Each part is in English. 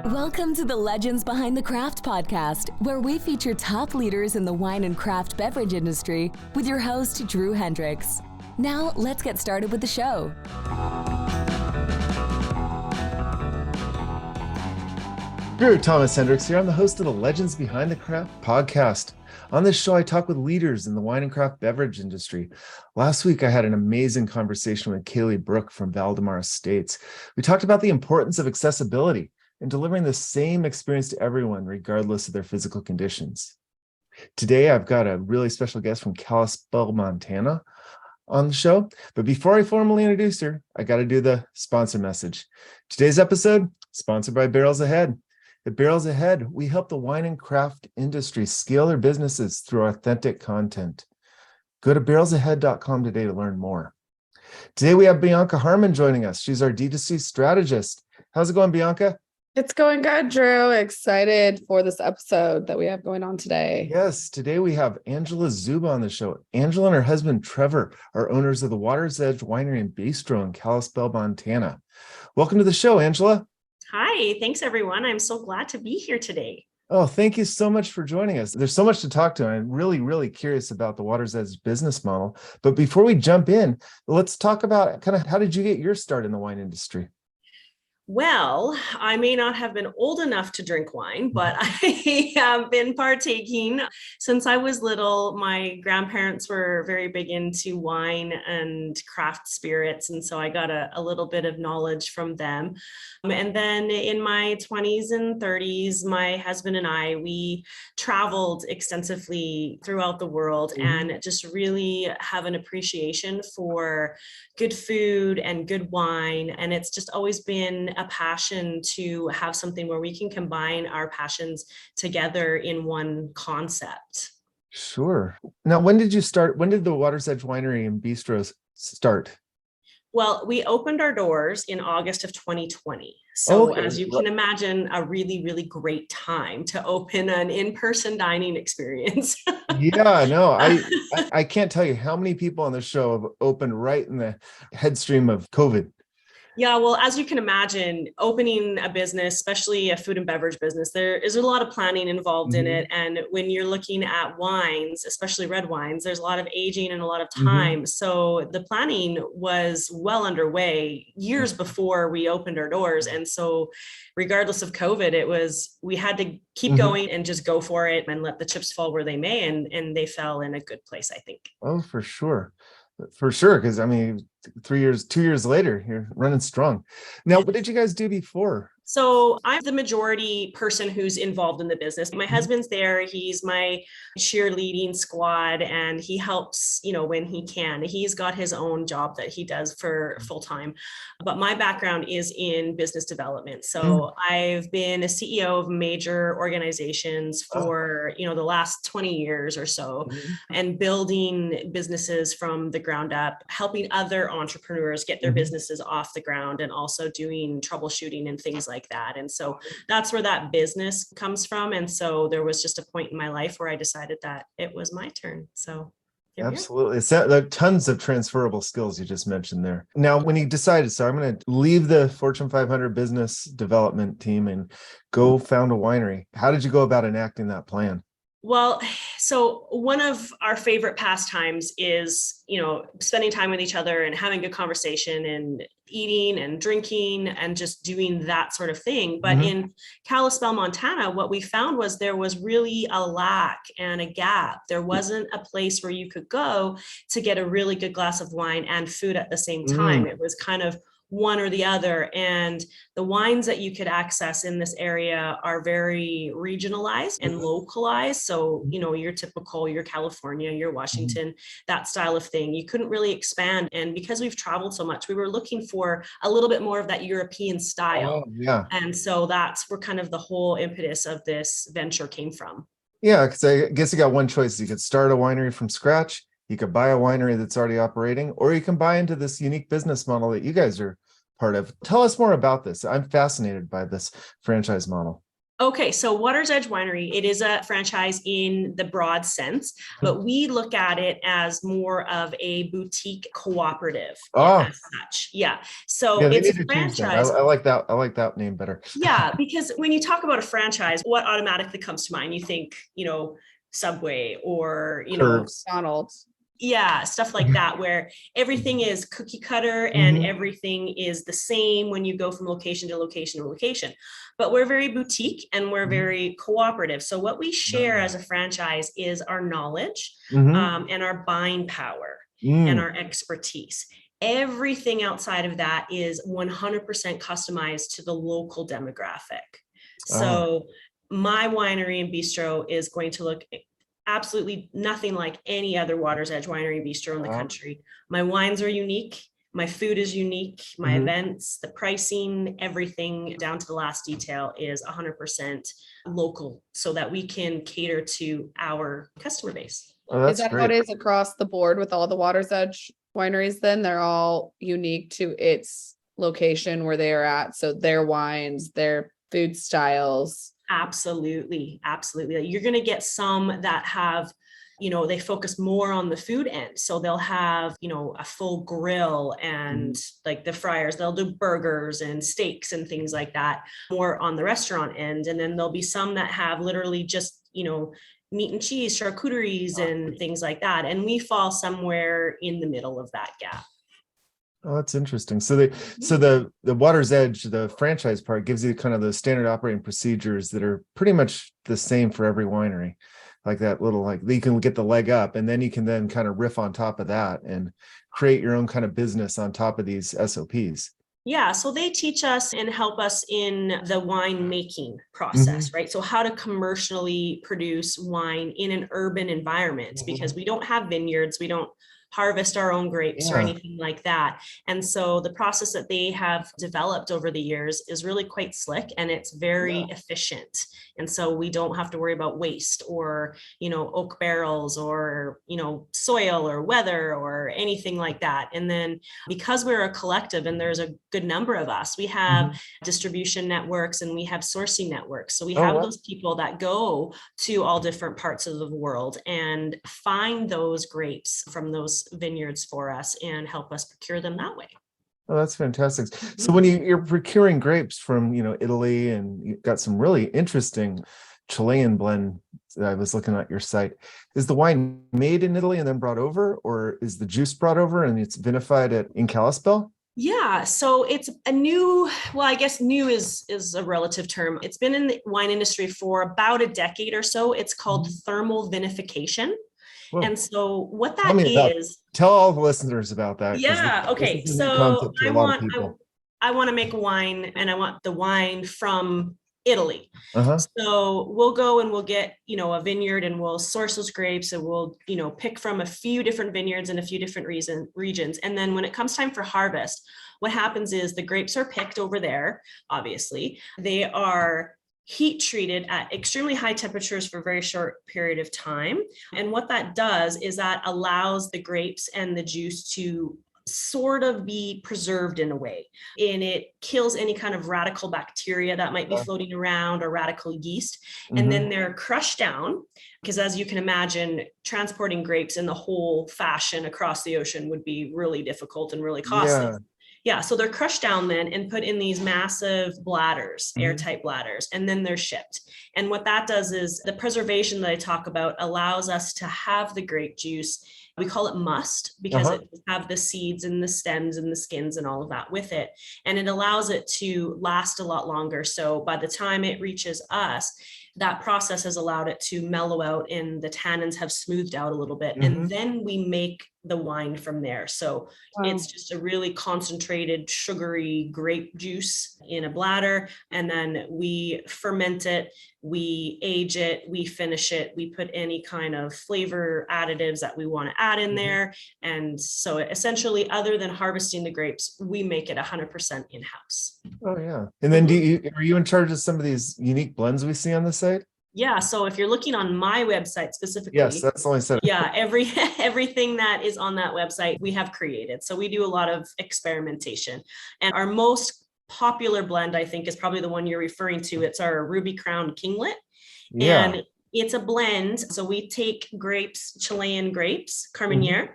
Welcome to the Legends Behind the Craft podcast, where we feature top leaders in the wine and craft beverage industry with your host, Drew Hendricks. Now, let's get started with the show. Drew Thomas Hendricks here. I'm the host of the Legends Behind the Craft podcast. On this show, I talk with leaders in the wine and craft beverage industry. Last week, I had an amazing conversation with Kaylee Brooke from Valdemar Estates. We talked about the importance of accessibility and delivering the same experience to everyone, regardless of their physical conditions. Today, I've got a really special guest from Kalispell, Montana on the show. But before I formally introduce her, I got to do the sponsor message. Today's episode, sponsored by Barrels Ahead. At Barrels Ahead, we help the wine and craft industry scale their businesses through authentic content. Go to barrelsahead.com today to learn more. Today, we have Bianca Harmon joining us. She's our D2C strategist. How's it going, Bianca? It's going good, Drew. Excited for this episode that we have going on today. Yes, today we have Angela Zuba on the show. Angela and her husband, Trevor, are owners of the Waters Edge Winery Bistro in Kalispell, Montana. Welcome to the show, Angela. Hi, thanks everyone. I'm so glad to be here today. Oh, thank you so much for joining us. There's so much to talk to. I'm really curious about the Waters Edge business model. But before we jump in, let's talk about kind of how did you get your start in the wine industry? Well, I may not have been old enough to drink wine, but I have been partaking since I was little. My grandparents were very big into wine and craft spirits, and so I got a little bit of knowledge from them. And then in my 20s and 30s, my husband and I, we traveled extensively throughout the world and just really have an appreciation for good food and good wine. And it's just always been a passion to have something where we can combine our passions together in one concept. Sure. Now, when did you start? When did the Waters Edge Winery and Bistro start? Well, we opened our doors in August of 2020. So as you can imagine, a really great time to open an in-person dining experience. Yeah, no, I can't tell you how many people on the show have opened right in the headstream of COVID. Yeah, well, as you can imagine, opening a business, especially a food and beverage business, there is a lot of planning involved in it. And when you're looking at wines, especially red wines, there's a lot of aging and a lot of time. So the planning was well underway years before we opened our doors. And so regardless of COVID, we had to keep going and just go for it and let the chips fall where they may. And they fell in a good place, I think. Oh, for sure. For sure. Because I mean, 2 years later, you're running strong. Now, what did you guys do before? So I'm the majority person who's involved in the business. My husband's there. He's my cheerleading squad and he helps, when he can. He's got his own job that he does for full time. But my background is in business development. So I've been a CEO of major organizations for, the last 20 years or so and building businesses from the ground up, helping other entrepreneurs get their businesses off the ground and also doing troubleshooting and things like that. And so that's where that business comes from. And so there was just a point in my life where I decided that it was my turn. So absolutely. There are tons of transferable skills you just mentioned there. Now, when you decided, so I'm going to leave the Fortune 500 business development team and go found a winery, how did you go about enacting that plan? Well, so one of our favorite pastimes is, spending time with each other and having good conversation and eating and drinking and just doing that sort of thing. But in Kalispell, Montana, what we found was there was really a lack and a gap. There wasn't a place where you could go to get a really good glass of wine and food at the same time. It was kind of one or the other. And the wines that you could access in this area are very regionalized and localized. So, your typical, your California, your Washington, that style of thing. You couldn't really expand. And because we've traveled so much, we were looking for a little bit more of that European style. And so that's where kind of the whole impetus of this venture came from. Yeah, because I guess you got one choice. You could start a winery from scratch. You could buy a winery that's already operating, or you can buy into this unique business model that you guys are part of. Tell us more about this. I'm fascinated by this franchise model. Okay, so Waters Edge Winery, it is a franchise in the broad sense, but we look at it as more of a boutique cooperative Oh, as such. Yeah. So yeah, they it's a need to change that. franchise. I like that. I like that name better. Yeah, because when you talk about a franchise, what automatically comes to mind? You think, Subway or, Curves. McDonald's. yeah, stuff like that, where everything is cookie cutter and Mhm. everything is the same when you go from location to location to location. But we're very boutique and we're very cooperative. So what we share as a franchise is our knowledge Mhm. and our buying power and Mm. our expertise. Everything outside of that is 100% customized to the local demographic. Ah, So my winery and bistro is going to look absolutely nothing like any other Waters Edge Winery Bistro in the ah. country. My wines are unique. My food is unique. My Mhm. events, the pricing, everything down to the last detail is 100% local so that we can cater to our customer base. Oh, Is that's that how great. it is across the board with all the Waters Edge wineries then? They're all unique to its location where they are at. So their wines, their food styles. Absolutely. Absolutely. You're going to get some that have, they focus more on the food end. So they'll have, a full grill and like the fryers, they'll do burgers and steaks and things like that, more on the restaurant end. And then there'll be some that have literally just, meat and cheese, charcuteries and things like that. And we fall somewhere in the middle of that gap. Oh, that's interesting. So the Water's Edge, the franchise part gives you kind of the standard operating procedures that are pretty much the same for every winery. Like that little, like you can get the leg up and then you can then kind of riff on top of that and create your own kind of business on top of these SOPs. Yeah, so they teach us and help us in the wine making process, right? So how to commercially produce wine in an urban environment because we don't have vineyards, we don't harvest our own grapes or Yeah. anything like that. And so the process that they have developed over the years is really quite slick and it's very efficient. And so we don't have to worry about waste or, oak barrels or, soil or weather or anything like that. And then because we're a collective and there's a good number of us, we have distribution networks and we have sourcing networks. So we Oh, have wow. those people that go to all different parts of the world and find those grapes from those vineyards for us and help us procure them that way. Oh, that's fantastic. So when you're procuring grapes from, Italy, and you've got some really interesting Chilean blend. I was looking at your site. Is the wine made in Italy and then brought over, or is the juice brought over and it's vinified in Kalispell? Yeah, so it's a new, well, I guess new is a relative term. It's been in the wine industry for about a decade or so. It's called thermal vinification. Whoa. And so what Tell that me about, is, tell all the listeners about that, because yeah, this okay. is a new So concept to a lot of people. I want to make wine and I want the wine from Italy. Uh-huh. So we'll go and we'll get, a vineyard and we'll source those grapes and we'll, pick from a few different vineyards in a few different regions. And then when it comes time for harvest, what happens is the grapes are picked over there, obviously. They are heat treated at extremely high temperatures for a very short period of time. And what that does is that allows the grapes and the juice to sort of be preserved in a way, and it kills any kind of radical bacteria that might be floating around or radical yeast. And then they're crushed down because, as you can imagine, transporting grapes in the whole fashion across the ocean would be really difficult and really costly. Yeah, so they're crushed down then and put in these massive bladders, airtight bladders, and then they're shipped. And what that does is the preservation that I talk about allows us to have the grape juice. We call it must because it have the seeds and the stems and the skins and all of that with it. And it allows it to last a lot longer. So by the time it reaches us, that process has allowed it to mellow out and the tannins have smoothed out a little bit. And then we make the wine from there. So it's just a really concentrated, sugary grape juice in a bladder. And then we ferment it, we age it, we finish it, we put any kind of flavor additives that we want to add in there. And so essentially, other than harvesting the grapes, we make it 100% in-house. Oh, yeah. And then are you in charge of some of these unique blends we see on the site? Yeah. So if you're looking on my website specifically, yes, that's the only set. Yeah, everything that is on that website we have created. So we do a lot of experimentation, and our most popular blend, I think, is probably the one you're referring to. It's our Ruby Crown Kinglet. Yeah. And it's a blend. So we take grapes, Chilean grapes, Carmenere,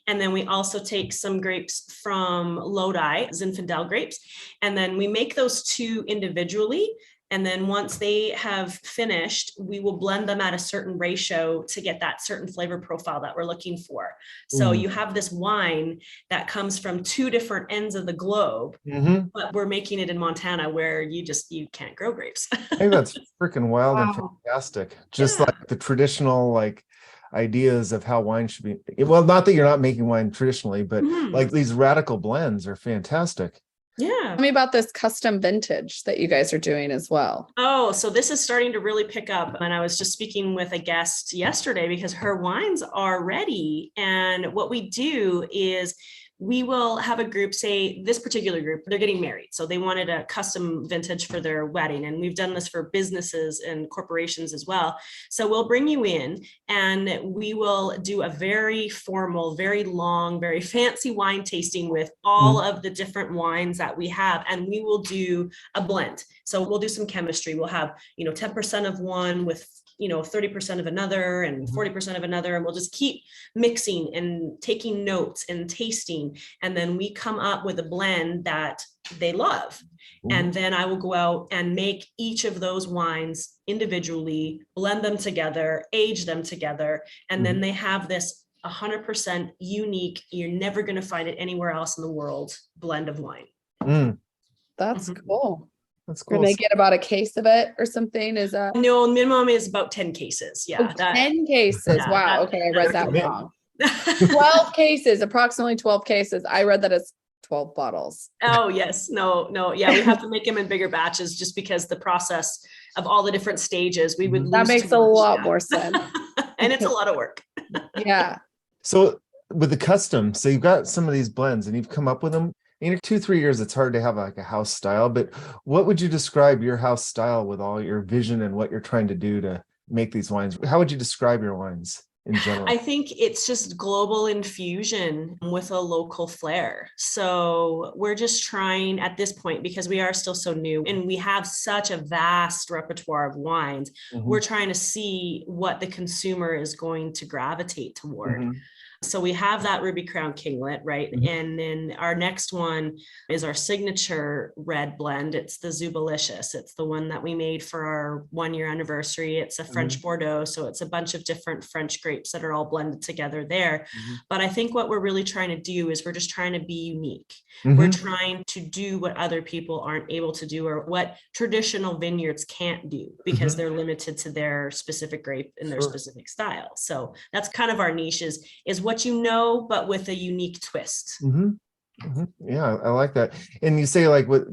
and then we also take some grapes from Lodi, Zinfandel grapes. And then we make those two individually. And then once they have finished, we will blend them at a certain ratio to get that certain flavor profile that we're looking for. So you have this wine that comes from two different ends of the globe, but we're making it in Montana where you can't grow grapes. I think that's freaking wild and fantastic. Just like the traditional like ideas of how wine should be. Well, not that you're not making wine traditionally, but like these radical blends are fantastic. Yeah. Tell me about this custom vintage that you guys are doing as well. Oh, so this is starting to really pick up. And I was just speaking with a guest yesterday because her wines are ready. And what we do is we will have a group, say this particular group, they're getting married. So they wanted a custom vintage for their wedding. And we've done this for businesses and corporations as well. So we'll bring you in and we will do a very formal, very long, very fancy wine tasting with all of the different wines that we have. And we will do a blend. So we'll do some chemistry. We'll have, 10% of one with 30% of another and 40% of another. And we'll just keep mixing and taking notes and tasting. And then we come up with a blend that they love. And then I will go out and make each of those wines individually, blend them together, age them together. And then they have this 100% unique, you're never going to find it anywhere else in the world, blend of wine. That's cool. That's cool. Can they get about a case of it or something? Is that no, minimum is about 10 cases. Yeah. 10 cases. Yeah, wow. Okay. I read that wrong. 12 cases, approximately 12 cases. I read that as 12 bottles. Oh, yes. No. Yeah. We have to make them in bigger batches just because the process of all the different stages, we would lose. That makes a lot more sense. And it's a lot of work. Yeah. So with the custom, so you've got some of these blends and you've come up with them. In 2-3 years, it's hard to have like a house style, but what would you describe your house style with all your vision and what you're trying to do to make these wines? How would you describe your wines in general? I think it's just global infusion with a local flair. So we're just trying at this point, because we are still so new and we have such a vast repertoire of wines, we're trying to see what the consumer is going to gravitate toward. So we have that Ruby Crown Kinglet, right? And then our next one is our signature red blend. It's the Zubalicious. It's the one that we made for our 1-year anniversary. It's a French Bordeaux. So it's a bunch of different French grapes that are all blended together there. But I think what we're really trying to do is we're just trying to be unique. We're trying to do what other people aren't able to do or what traditional vineyards can't do because they're limited to their specific grape and their specific style. So that's kind of our niche is what you know, but with a unique twist. Yeah, I like that. And you say like what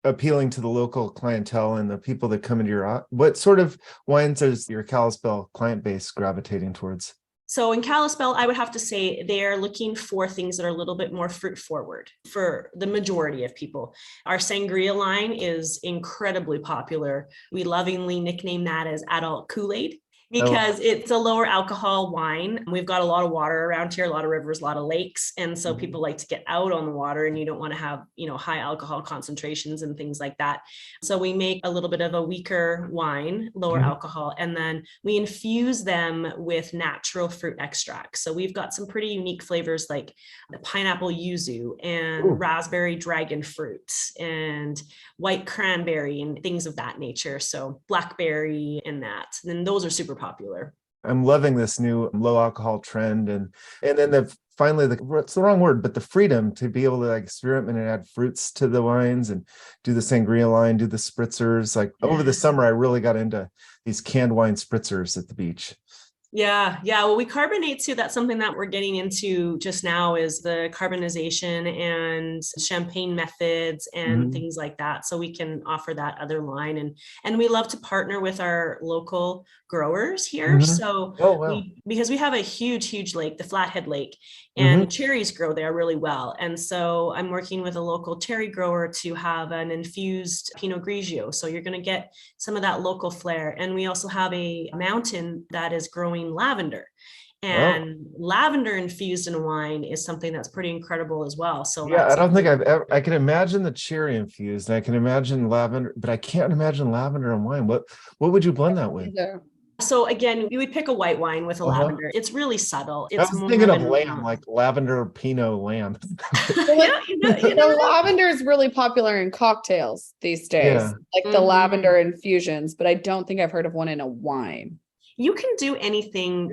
appealing to the local clientele and the people that come into your, what sort of wines is your Kalispell client base gravitating towards? So in Kalispell, I would have to say they're looking for things that are a little bit more fruit forward for the majority of people. Our sangria line is incredibly popular. We lovingly nickname that as adult Kool-Aid, because it's a lower alcohol wine. We've got a lot of water around here, a lot of rivers, a lot of lakes. And so people like to get out on the water and you don't want to have, high alcohol concentrations and things like that. So we make a little bit of a weaker wine, lower alcohol, and then we infuse them with natural fruit extracts. So we've got some pretty unique flavors like the pineapple yuzu and raspberry dragon fruit and white cranberry and things of that nature. So blackberry and that. And those are super popular. I'm loving this new low alcohol trend. And then finally, it's the wrong word, but the freedom to be able to like experiment and add fruits to the wines and do the sangria line, do the spritzers. Like over the summer, I really got into these canned wine spritzers at the beach. Yeah. Well, we carbonate too. That's something that we're getting into just now is the carbonization and champagne methods and things like that. So we can offer that other line. And we love to partner with our local growers here. So because we have a huge lake, the Flathead Lake, and cherries grow there really well. And so I'm working with a local cherry grower to have an infused Pinot Grigio. So you're going to get some of that local flair. And we also have a mountain that is growing lavender. And lavender infused in a wine is something that's pretty incredible as well. So yeah, I don't think I can imagine the cherry infused, and I can imagine lavender, but I can't imagine lamender in wine. What would you blend that with? So again, you would pick a white wine with a lavender. It's really subtle. I was thinking of lamb, like lavender Pinot lamb. The lavender is really popular in cocktails these days, like the lavender infusions, but I don't think I've heard of one in a wine. You can do anything,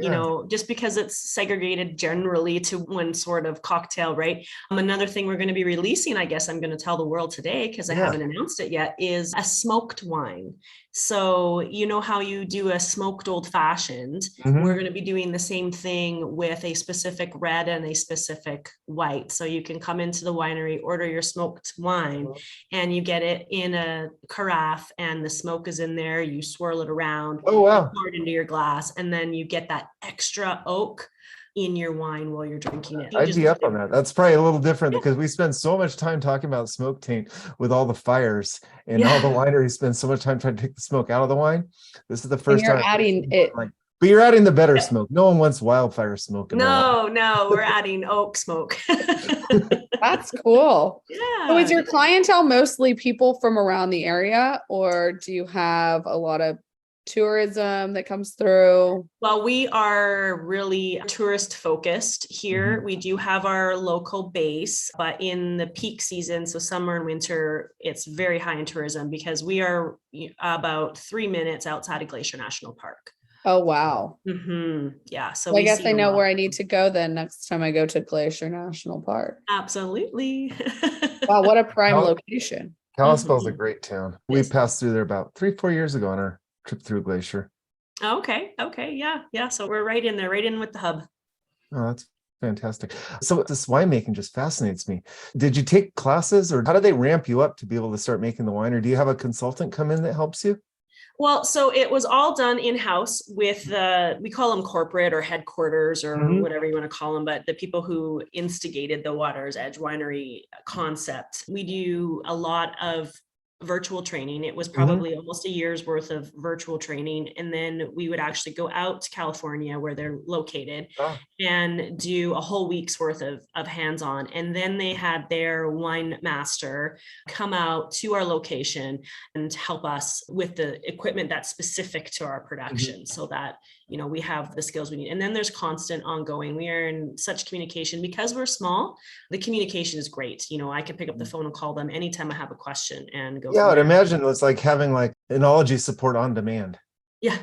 just because it's segregated generally to one sort of cocktail, right? Another thing we're going to be releasing, I guess I'm going to tell the world today, because I haven't announced it yet, is a smoked wine. So you know how you do a smoked old fashioned, we're going to be doing the same thing with a specific red and a specific white. So you can come into the winery, order your smoked wine, and you get it in a carafe, and the smoke is in there. You swirl it around, pour it into your glass, and then you get that extra oak in your wine while you're drinking it. I'd be up on that. That's probably a little different because we spend so much time talking about smoke taint with all the fires, and all the wineries spend so much time trying to take the smoke out of the wine. This is the first time adding it. But you're adding the better smoke. No one wants wildfire smoke. No, we're adding oak smoke. That's cool. Yeah. So is your clientele mostly people from around the area, or do you have a lot of tourism that comes through? Well, we are really tourist focused here. We do have our local base, but in the peak season, so summer and winter, it's very high in tourism because we are about 3 minutes outside of Glacier National Park. Oh, wow. Yeah. So I guess I know where I need to go then next time I go to Glacier National Park. Absolutely. Wow, what a prime location. Kalispell's a great town. We passed through there about 3-4 years ago on our trip through Glacier. Okay. Yeah. So we're right in there, right in with the hub. Oh, that's fantastic. So this winemaking just fascinates me. Did you take classes, or how did they ramp you up to be able to start making the wine? Or do you have a consultant come in that helps you? Well, so it was all done in-house with we call them corporate or headquarters or whatever you want to call them, but the people who instigated the Waters Edge Winery concept. We do a lot of virtual training. It was probably almost a year's worth of virtual training. And then we would actually go out to California where they're located and do a whole week's worth of hands-on. And then they had their wine master come out to our location and help us with the equipment that's specific to our production so that, we have the skills we need. And then there's constant ongoing. We are in such communication because we're small. The communication is great. I can pick up the phone and call them anytime I have a question and go. Yeah, I'd imagine it's like having like enology support on demand. Yeah.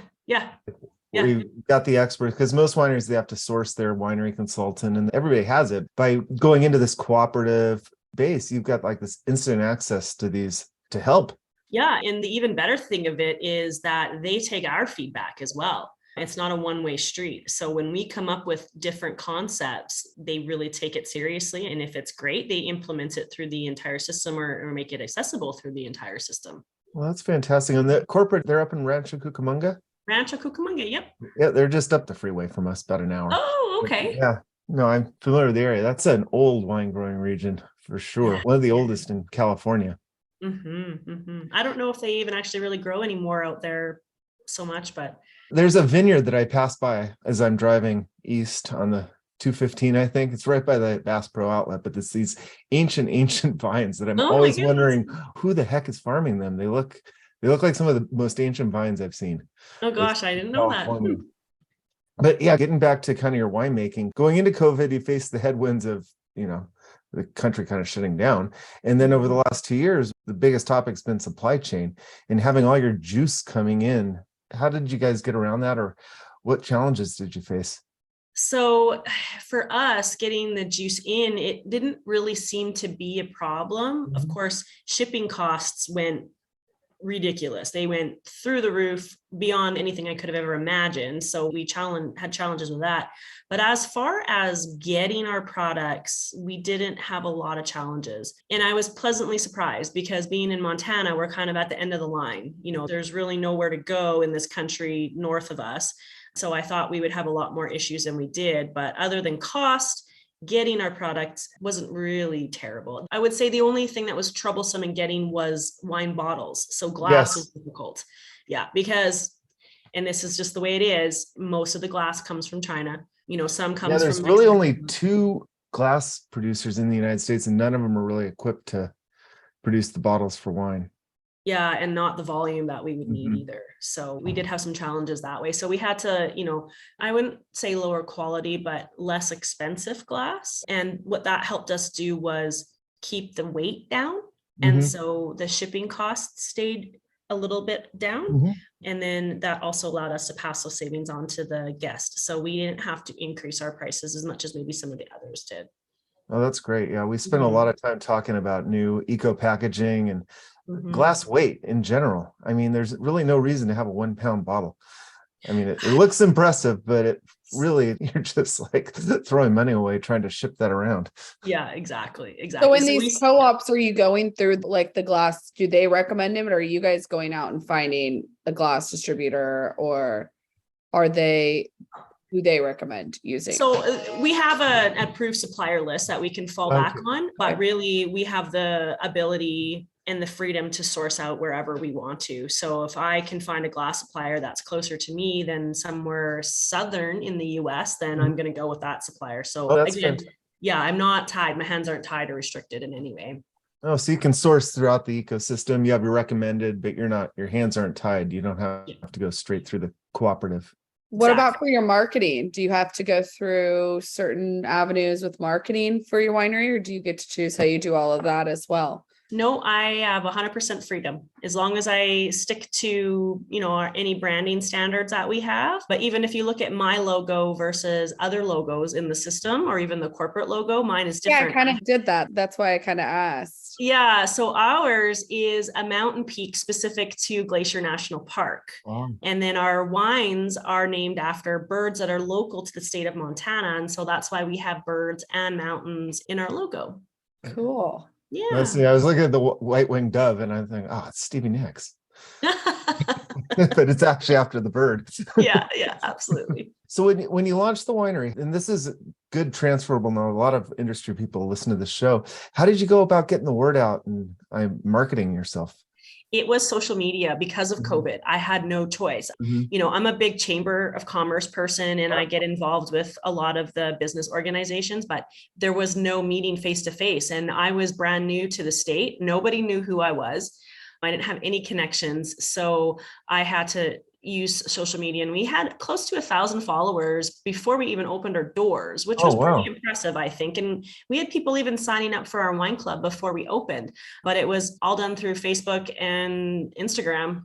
We've got the experts, because most wineries, they have to source their winery consultant, and everybody has it. By going into this cooperative base, you've got like this instant access to these to help. Yeah. And the even better thing of it is that they take our feedback as well. It's not a one-way street. So when we come up with different concepts, they really take it seriously. And if it's great, they implement it through the entire system or make it accessible through the entire system. Well, that's fantastic. And the corporate, they're up in Rancho Cucamonga? Rancho Cucamonga, yep. Yeah, they're just up the freeway from us, about an hour. Oh, okay. Yeah. No, I'm familiar with the area. That's an old wine growing region for sure. One of the oldest in California. I don't know if they even actually really grow anymore out there so much, but there's a vineyard that I passed by as I'm driving east on the 215, I think. It's right by the Bass Pro outlet, but it's these ancient vines that I'm always wondering who the heck is farming them. They look like some of the most ancient vines I've seen. Oh gosh, I didn't know that. But yeah, getting back to kind of your winemaking, going into COVID, you faced the headwinds of, the country kind of shutting down. And then over the last 2 years, the biggest topic's been supply chain and having all your juice coming in. How did you guys get around that, or what challenges did you face? So for us, getting the juice in, it didn't really seem to be a problem. Of course, shipping costs went ridiculous. They went through the roof beyond anything I could have ever imagined. So we had challenges with that. But as far as getting our products, we didn't have a lot of challenges. And I was pleasantly surprised because being in Montana, we're kind of at the end of the line. There's really nowhere to go in this country north of us. So I thought we would have a lot more issues than we did. But other than cost, getting our products wasn't really terrible. I would say the only thing that was troublesome in getting was wine bottles. So glass was difficult. Yeah, because, and this is just the way it is, most of the glass comes from China. Some Yeah, comes there's from really Mexico. only two glass producers in the United States, and none of them are really equipped to produce the bottles for wine. Yeah, and not the volume that we would need Mhm. either. So we did have some challenges that way. So we had to, I wouldn't say lower quality, but less expensive glass. And what that helped us do was keep the weight down. And Mhm. so the shipping costs stayed a little bit down. Mhm. And then that also allowed us to pass those savings on to the guest. So we didn't have to increase our prices as much as maybe some of the others did. Oh, that's great. Yeah, we spent a lot of time talking about new eco packaging and Mhm. glass weight in general. I mean, there's really no reason to have a 1 pound bottle. I mean, it looks impressive, but it really, you're just like throwing money away trying to ship that around. Yeah, exactly. So in So these co-ops, are you going through like the glass? Do they recommend them, or are you guys going out and finding a glass distributor, or do they recommend using? So we have an approved supplier list that we can fall back Okay. on, but really we have the ability and the freedom to source out wherever we want to. So if I can find a glass supplier that's closer to me than somewhere southern in the US, then I'm Mhm. going to go with that supplier. So Oh, that's again, fantastic. yeah, I'm not tied. My hands aren't tied or restricted in any way. Oh, so you can source throughout the ecosystem. You have your recommended, but your hands aren't tied. You don't have Yeah. to go straight through the cooperative. What about Exactly. for your marketing? Do you have to go through certain avenues with marketing for your winery, or do you get to choose how you do all of that as well? No, I have 100% freedom as long as I stick to, any branding standards that we have. But even if you look at my logo versus other logos in the system, or even the corporate logo, mine is Yeah, I different. kind of did that. That's why I kind of asked. Yeah, so ours is a mountain peak specific to Glacier National Park. Wow. And then our wines are named after birds that are local to the state of Montana. And so that's why we have birds and mountains in our logo. Cool. That's, Yeah. I was looking at the white-winged dove and I think, oh, it's Stevie Nicks. But it's actually after the bird. Yeah, absolutely. So when you launched the winery, and this is good transferable now, a lot of industry people listen to the show. How did you go about getting the word out and marketing yourself? It was social media because of COVID. I had no choice. Mhm. I'm a big chamber of commerce person and I get involved with a lot of the business organizations, but there was no meeting face to face. And I was brand new to the state. Nobody knew who I was. I didn't have any connections. So I had to use social media, and we had close to 1,000 followers before we even opened our doors, which Oh, was pretty wow. impressive, I think. And we had people even signing up for our wine club before we opened, but it was all done through Facebook and Instagram.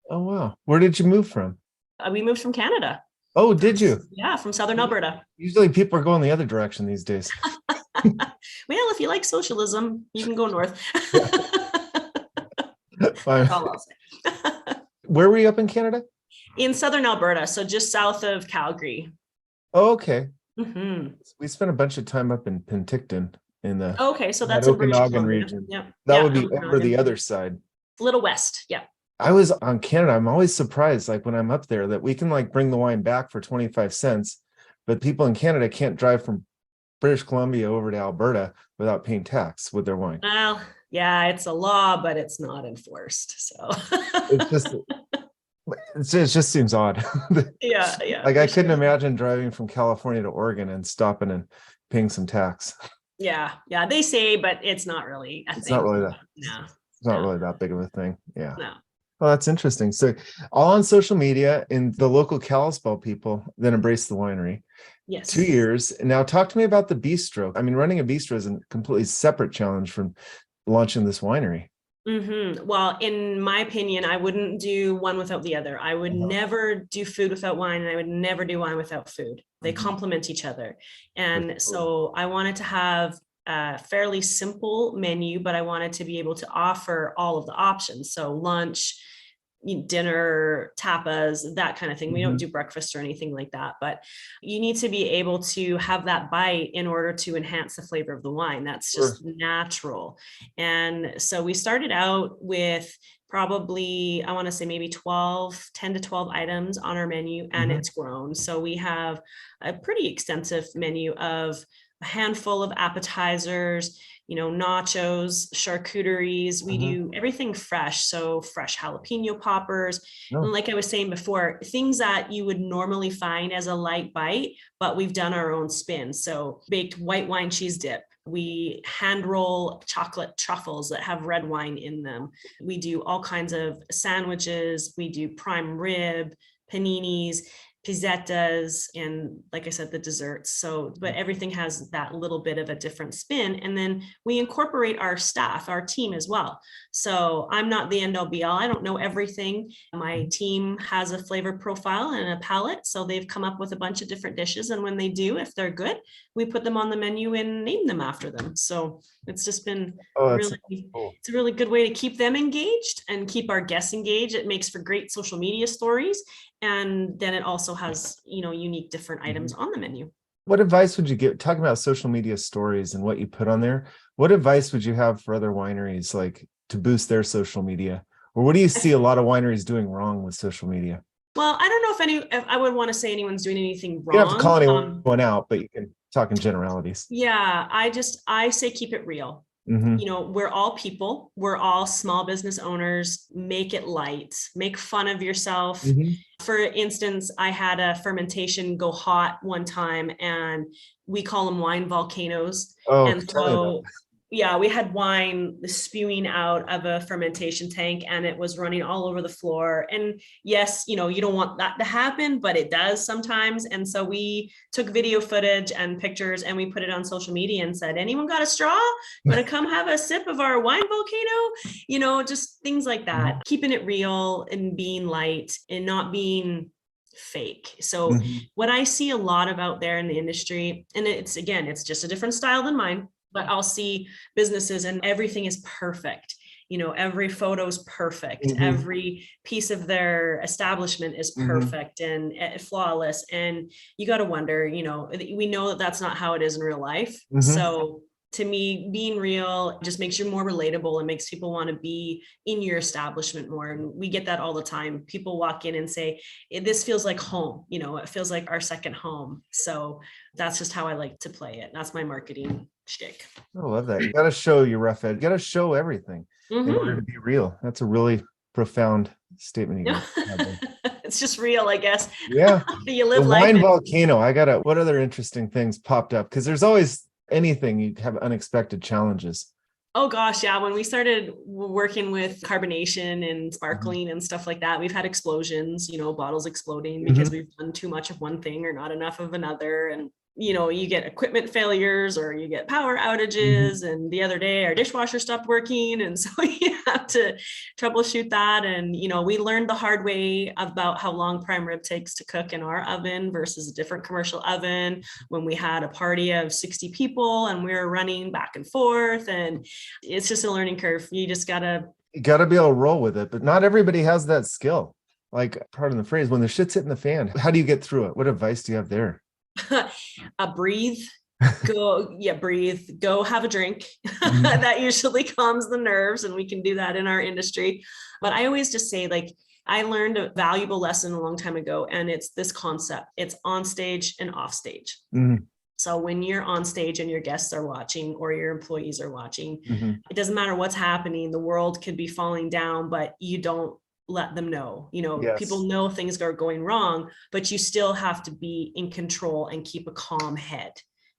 Oh, wow. Where did you move from? We moved from Canada. Oh, did you? Yeah, from Southern Alberta. Usually people are going the other direction these days. Well, if you like socialism, you can go north. Fine. That's all I'll say. Where were you up in Canada? In Southern Alberta, so just south of Calgary. Oh, okay. Mm-hmm. We spent a bunch of time up in Penticton in the Okay, so that that's in British Okanagan Columbia. region. Yep. That Yeah, would be over Okanagan. the other side. A little west. Yeah. I was on Canada. I'm always surprised, like when I'm up there, that we can like bring the wine back for 25 cents, but people in Canada can't drive from British Columbia over to Alberta without paying tax with their wine. Well, yeah, it's a law, but it's not enforced. So It's just, it just seems odd. yeah. Like I couldn't imagine driving from California to Oregon and stopping and paying some tax. Yeah, they say, but it's not really a It's thing. not really that. No. It's not really that big of a thing. Yeah. No. Well, that's interesting. So all on social media, and the local Kalispell people then embrace the winery. Yes. 2 years. Now talk to me about the bistro. I mean, running a bistro is a completely separate challenge from launching this winery. Mm-hmm. Well, in my opinion, I wouldn't do one without the other. I would never do food without wine, and I would never do wine without food. They complement each other. And so I wanted to have a fairly simple menu, but I wanted to be able to offer all of the options. So lunch, dinner, tapas, that kind of thing. We don't do breakfast or anything like that, but you need to be able to have that bite in order to enhance the flavor of the wine. That's just natural. And so we started out with probably, I want to say maybe 10 to 12 items on our menu, and it's grown. So we have a pretty extensive menu of a handful of appetizers. nachos, charcuteries. We do everything fresh. So fresh jalapeno poppers. And like I was saying before, things that you would normally find as a light bite, but we've done our own spin. So baked white wine cheese dip. We hand roll chocolate truffles that have red wine in them. We do all kinds of sandwiches. We do prime rib, paninis, pizzettas, and like I said, the desserts. So, but everything has that little bit of a different spin. And then we incorporate our staff, our team as well. So I'm not the end all be all. I don't know everything. My team has a flavor profile and a palette. So they've come up with a bunch of different dishes. And when they do, if they're good, we put them on the menu and name them after them. So it's just been really, it's a really good way to keep them engaged and keep our guests engaged. It makes for great social media stories. And then it also has, unique different items on the menu. What advice would you give, talking about social media stories and what you put on there? What advice would you have for other wineries, like to boost their social media? Or what do you see a lot of wineries doing wrong with social media? Well, I don't know if I would want to say anyone's doing anything wrong. You don't have to call anyone out, but you can talk in generalities. Yeah, I say keep it real. We're all people. We're all small business owners. Make it light. Make fun of yourself. For instance, I had a fermentation go hot one time, and we call them wine volcanoes. And so, yeah, we had wine spewing out of a fermentation tank, and it was running all over the floor. And yes, you don't want that to happen, but it does sometimes. And so we took video footage and pictures, and we put it on social media and said, anyone got a straw? Want to come have a sip of our wine volcano? Just things like that. Keeping it real and being light and not being fake. So what I see a lot of out there in the industry, and it's just a different style than mine, but I'll see businesses and everything is perfect. Every photo is perfect. Every piece of their establishment is perfect and flawless. And you got to wonder, we know that that's not how it is in real life. So to me, being real just makes you more relatable and makes people want to be in your establishment more. And we get that all the time. People walk in and say, this feels like home. It feels like our second home. So that's just how I like to play it. That's my marketing shtick. I love that. You got to show your rough edge. You got to show everything in order to be real. That's a really profound statement. You got. It's just real, I guess. Yeah. You live the life. Wine volcano. What other interesting things popped up? Because there's always anything, you have unexpected challenges. Oh gosh, yeah. When we started working with carbonation and sparkling and stuff like that, we've had explosions, bottles exploding because we've done too much of one thing or not enough of another. And you get equipment failures or you get power outages. And the other day our dishwasher stopped working. And so you have to troubleshoot that. And, we learned the hard way about how long prime rib takes to cook in our oven versus a different commercial oven when we had a party of 60 people and we were running back and forth. And it's just a learning curve. You just you gotta be able to roll with it, but not everybody has that skill. Like, pardon the phrase, when the shit's hitting the fan, how do you get through it? What advice do you have there? Breathe, go have a drink. That usually calms the nerves, and we can do that in our industry. But I always just say, I learned a valuable lesson a long time ago, and it's this concept. It's on stage and off stage. So when you're on stage and your guests are watching or your employees are watching, it doesn't matter what's happening. The world could be falling down, but you don't let them know. People know things are going wrong, but you still have to be in control and keep a calm head,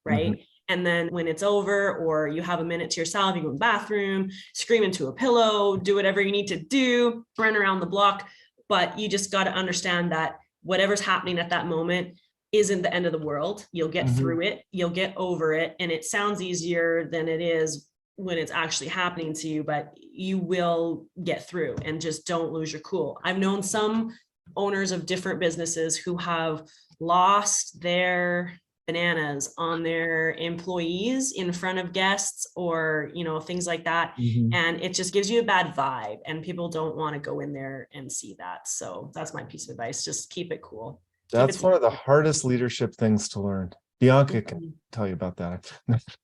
right? And then when it's over, or you have a minute to yourself, you go in the bathroom, scream into a pillow, do whatever you need to do, run around the block. But you just got to understand that whatever's happening at that moment isn't the end of the world. You'll get through it, you'll get over it. And it sounds easier than it is when it's actually happening to you, but you will get through, and just don't lose your cool. I've known some owners of different businesses who have lost their bananas on their employees in front of guests or, things like that. And it just gives you a bad vibe, and people don't want to go in there and see that. So that's my piece of advice. Just keep it cool. That's one of the hardest leadership things to learn. Bianca can tell you about that.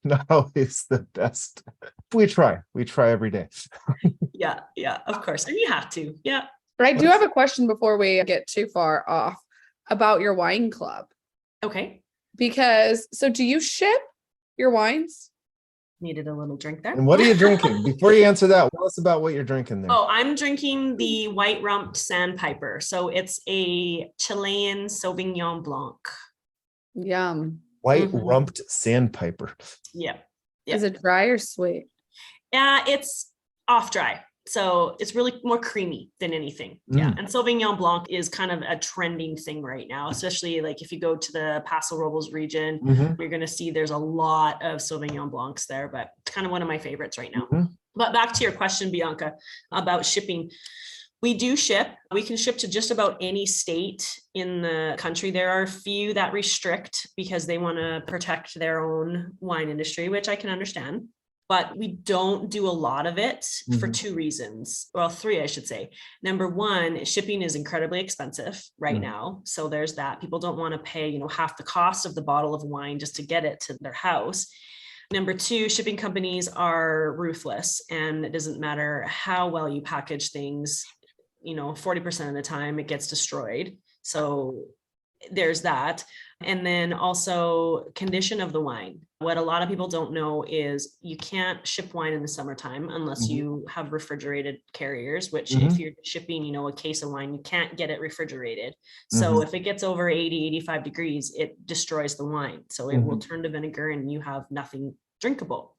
Not always the best. We try every day. Yeah, of course. And you have to. Yeah. But I do have a question before we get too far off about your wine club. Okay. So do you ship your wines? needed a little drink there. And what are you drinking? Before you answer that, tell us about what you're drinking there. Oh, I'm drinking the white rumped sandpiper. So it's a Chilean Sauvignon Blanc. Yum. White rumped sandpiper. Yeah. Is it dry or sweet? Yeah, it's off dry. So it's really more creamy than anything. Yeah. And Sauvignon Blanc is kind of a trending thing right now, especially like if you go to the Paso Robles region, you're going to see there's a lot of Sauvignon Blancs there, but it's kind of one of my favorites right now. But back to your question, Bianca, about shipping. We do ship. We can ship to just about any state in the country. There are a few that restrict because they want to protect their own wine industry, which I can understand. But we don't do a lot of it for two reasons. Well, three, I should say. Number one, shipping is incredibly expensive right now. So there's that. People don't want to pay, half the cost of the bottle of wine just to get it to their house. Number two, shipping companies are ruthless, and it doesn't matter how well you package things, 40% of the time it gets destroyed. So there's that. And then also condition of the wine. What a lot of people don't know is you can't ship wine in the summertime unless you have refrigerated carriers, which if you're shipping, a case of wine, you can't get it refrigerated. So if it gets over 80, 85 degrees, it destroys the wine. So it will turn to vinegar and you have nothing drinkable.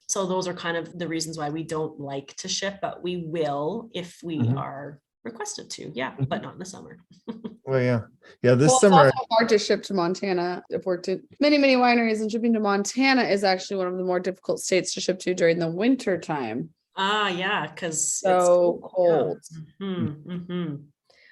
So those are kind of the reasons why we don't like to ship, but we will if we are requested to. Yeah, but not in the summer. Well, yeah. This summer, it's also hard to ship to Montana. I've worked at many wineries, and shipping to Montana is actually one of the more difficult states to ship to during the winter time. Yeah, because so it's cold.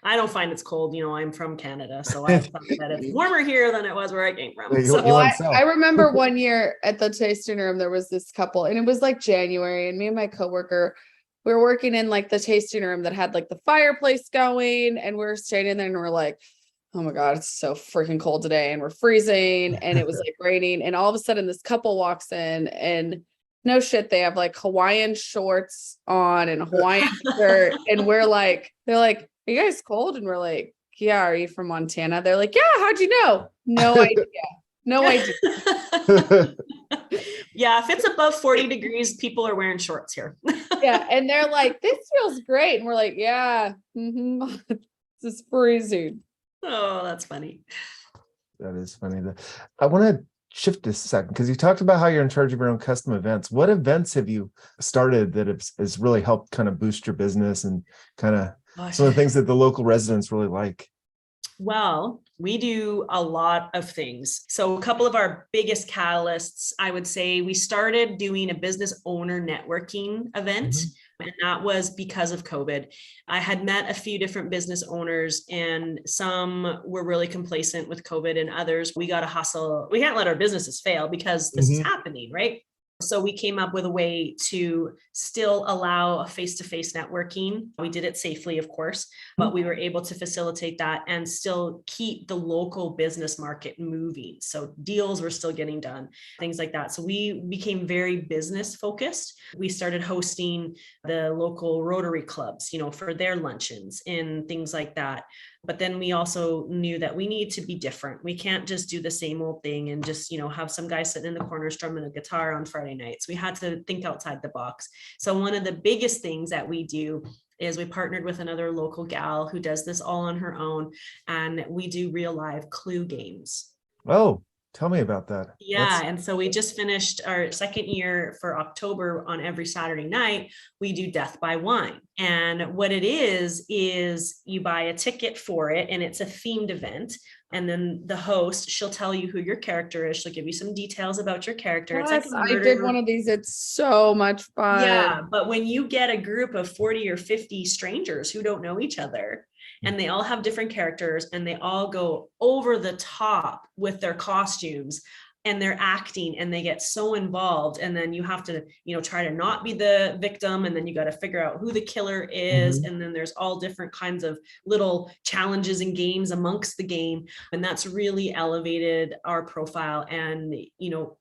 I don't find it's cold. I'm from Canada, so I thought that it's warmer here than it was where I came from. I remember one year at the tasting room, there was this couple, and it was like January, and me and my coworker, we were working in like the tasting room that had like the fireplace going, and we were standing there and we're like, oh my God, it's so freaking cold today. And we're freezing, and it was like raining. And all of a sudden this couple walks in, and no shit, they have like Hawaiian shorts on and a Hawaiian shirt. And they're like, are you guys cold? And we're like, yeah, are you from Montana? They're like, yeah, how'd you know? No idea. No idea. Yeah, if it's above 40 degrees, people are wearing shorts here. Yeah, and they're like, this feels great. And we're like, yeah, this is freezing. Oh, that's funny. That is funny. I want to shift this a second because you talked about how you're in charge of your own custom events. What events have you started that has really helped kind of boost your business and kind of some of the things that the local residents really like? Well, we do a lot of things. So a couple of our biggest catalysts, I would say we started doing a business owner networking event. And that was because of COVID. I had met a few different business owners, and some were really complacent with COVID, and others, we got to hustle. We can't let our businesses fail because this is happening, right? So we came up with a way to still allow a face-to-face networking. We did it safely, of course, but we were able to facilitate that and still keep the local business market moving. So deals were still getting done, things like that. So we became very business focused. We started hosting the local Rotary clubs, for their luncheons and things like that. But then we also knew that we need to be different. We can't just do the same old thing and just, have some guy sitting in the corner strumming a guitar on Friday nights. We had to think outside the box. So one of the biggest things that we do is we partnered with another local gal who does this all on her own. And we do real live clue games. Oh, tell me about that. Yeah. And so we just finished our second year for October. On every Saturday night, we do Death by Wine. And what it is you buy a ticket for it, and it's a themed event. And then the host, she'll tell you who your character is. She'll give you some details about your character. Yes, I did one of these. It's so much fun. Yeah. But when you get a group of 40 or 50 strangers who don't know each other, and they all have different characters, and they all go over the top with their costumes, and they're acting, and they get so involved. And then you have to, try to not be the victim. And then you got to figure out who the killer is. And then there's all different kinds of little challenges and games amongst the game. And that's really elevated our profile and,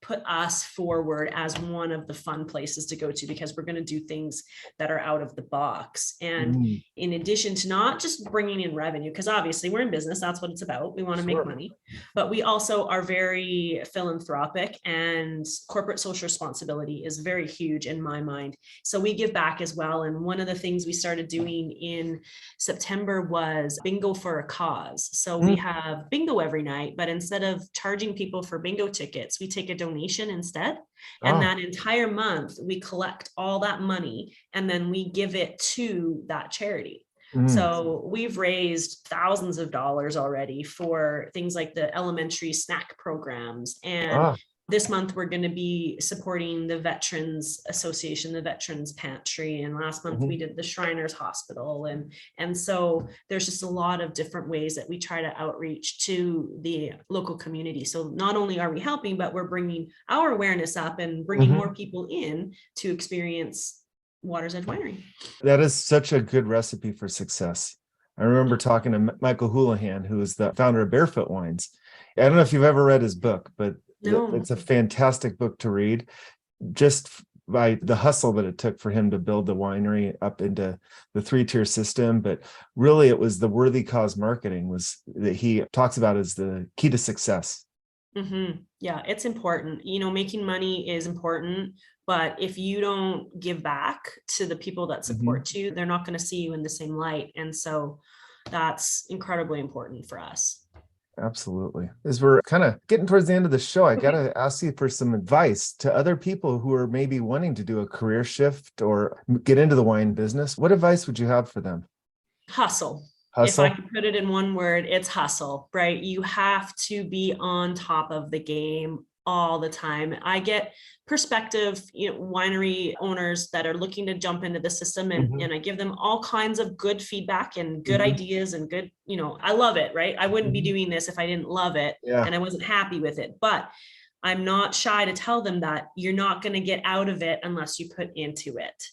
put us forward as one of the fun places to go to, because we're going to do things that are out of the box. And in addition to not just bringing in revenue, because obviously we're in business, that's what it's about. We want to make money, but we also are very philanthropic philanthropic, and corporate social responsibility is very huge in my mind. So we give back as well. And one of the things we started doing in September was bingo for a cause. So we have bingo every night, but instead of charging people for bingo tickets, we take a donation instead. And that entire month, we collect all that money and then we give it to that charity. So we've raised thousands of dollars already for things like the elementary snack programs. And this month, we're going to be supporting the Veterans Association, the Veterans Pantry. And last month, we did the Shriners Hospital. And so there's just a lot of different ways that we try to outreach to the local community. So not only are we helping, but we're bringing our awareness up and bringing more people in to experience Waters Edge Winery. That is such a good recipe for success. I remember talking to Michael Houlihan, who is the founder of Barefoot Wines. I don't know if you've ever read his book, but it's a fantastic book to read, just by the hustle that it took for him to build the winery up into the 3-tier system. But really, it was the worthy cause marketing was that he talks about as the key to success. Yeah, it's important. Making money is important, but if you don't give back to the people that support you, they're not going to see you in the same light. And so that's incredibly important for us. Absolutely. As we're kind of getting towards the end of the show, I got to ask you for some advice to other people who are maybe wanting to do a career shift or get into the wine business. What advice would you have for them? Hustle. Hustle. If I can put it in one word, it's hustle, right? You have to be on top of the game all the time. I get prospective, winery owners that are looking to jump into the system, and I give them all kinds of good feedback and good ideas and good, I love it, right? I wouldn't be doing this if I didn't love it and I wasn't happy with it, but I'm not shy to tell them that you're not going to get out of it unless you put into it.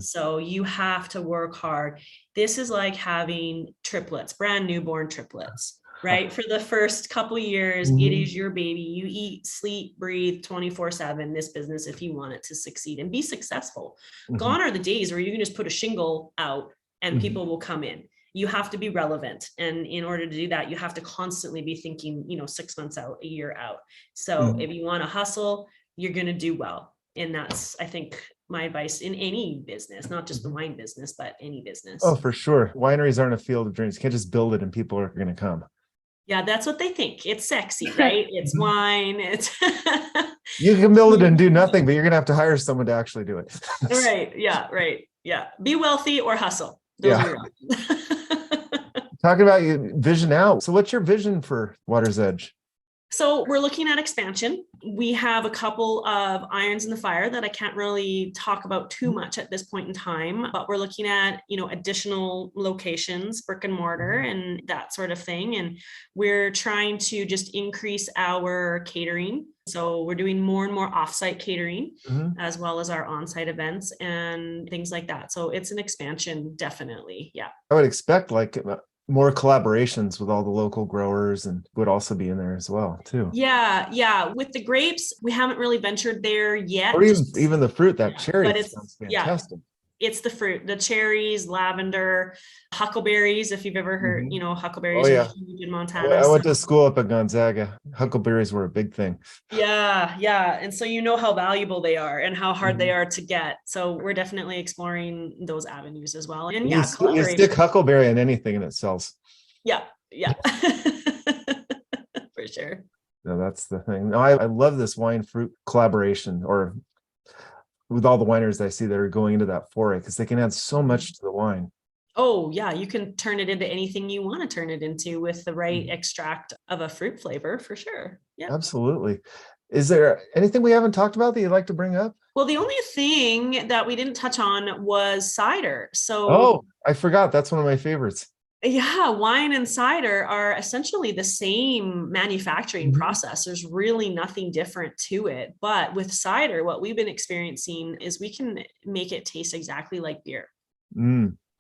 So you have to work hard. This is like having triplets, brand newborn triplets, right? For the first couple of years, it is your baby. You eat, sleep, breathe 24/7, this business, if you want it to succeed and be successful. Gone are the days where you can just put a shingle out and people will come in. You have to be relevant. And in order to do that, you have to constantly be thinking, 6 months out, a year out. So if you want to hustle, you're going to do well. And that's, I think, my advice in any business, not just the wine business, but any business. Oh, for sure. Wineries aren't a field of dreams. You can't just build it and people are going to come. Yeah, that's what they think. It's sexy, right? It's wine. It's you can build it and do nothing, but you're going to have to hire someone to actually do it. Right. Yeah. Right. Yeah. Be wealthy or hustle. Those are your options. Talking about your vision out. So what's your vision for Waters Edge? So we're looking at expansion. We have a couple of irons in the fire that I can't really talk about too much at this point in time, but we're looking at, additional locations, brick and mortar and that sort of thing. And we're trying to just increase our catering. So we're doing more and more offsite catering as well as our on-site events and things like that. So it's an expansion, definitely. Yeah. I would expect more collaborations with all the local growers and would also be in there as well too. Yeah. With the grapes, we haven't really ventured there yet. Or even the fruit, that cherry sounds fantastic. It's the fruit, the cherries, lavender, huckleberries. If you've ever heard, huckleberries are huge in Montana. I went to school up at Gonzaga. Huckleberries were a big thing. Yeah. And so how valuable they are and how hard they are to get. So we're definitely exploring those avenues as well. And you stick huckleberry in anything and it sells. Yeah. For sure. No, that's the thing. No, I love this wine fruit collaboration, or with all the wineries I see that are going into that foray, because they can add so much to the wine. Oh yeah, you can turn it into anything you want to turn it into with the right extract of a fruit flavor, for sure. Yeah, absolutely. Is there anything we haven't talked about that you'd like to bring up? Well, the only thing that we didn't touch on was cider. So I forgot. That's one of my favorites. Yeah, wine and cider are essentially the same manufacturing process. There's really nothing different to it. But with cider, what we've been experiencing is we can make it taste exactly like beer.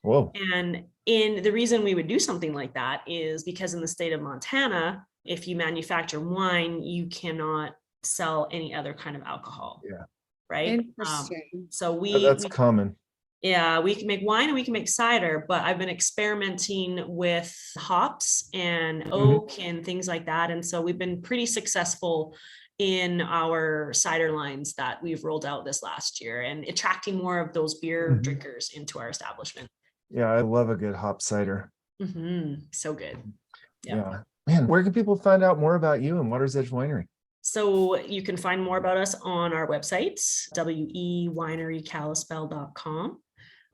Whoa. And the reason we would do something like that is because in the state of Montana, if you manufacture wine, you cannot sell any other kind of alcohol. Yeah. Right. Interesting. So that's common. Yeah, we can make wine and we can make cider, but I've been experimenting with hops and oak and things like that. And so we've been pretty successful in our cider lines that we've rolled out this last year, and attracting more of those beer drinkers into our establishment. Yeah, I love a good hop cider. So good. Yeah. Man, where can people find out more about you and Waters Edge Winery? So you can find more about us on our website, wewinerykalispell.com,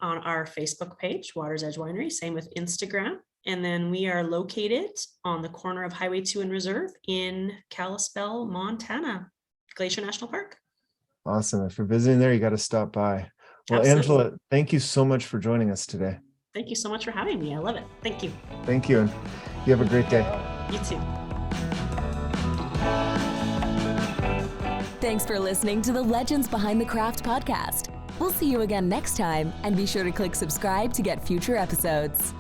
on our Facebook page, Waters Edge Winery, same with Instagram. And then we are located on the corner of Highway 2 and Reserve in Kalispell, Montana, Glacier National Park. Awesome. If you're visiting there, you got to stop by. Well, Absolutely. Angela, thank you so much for joining us today. Thank you so much for having me. I love it. Thank you. Thank you. And you have a great day. You too. Thanks for listening to the Legends Behind the Craft podcast. We'll see you again next time, and be sure to click subscribe to get future episodes.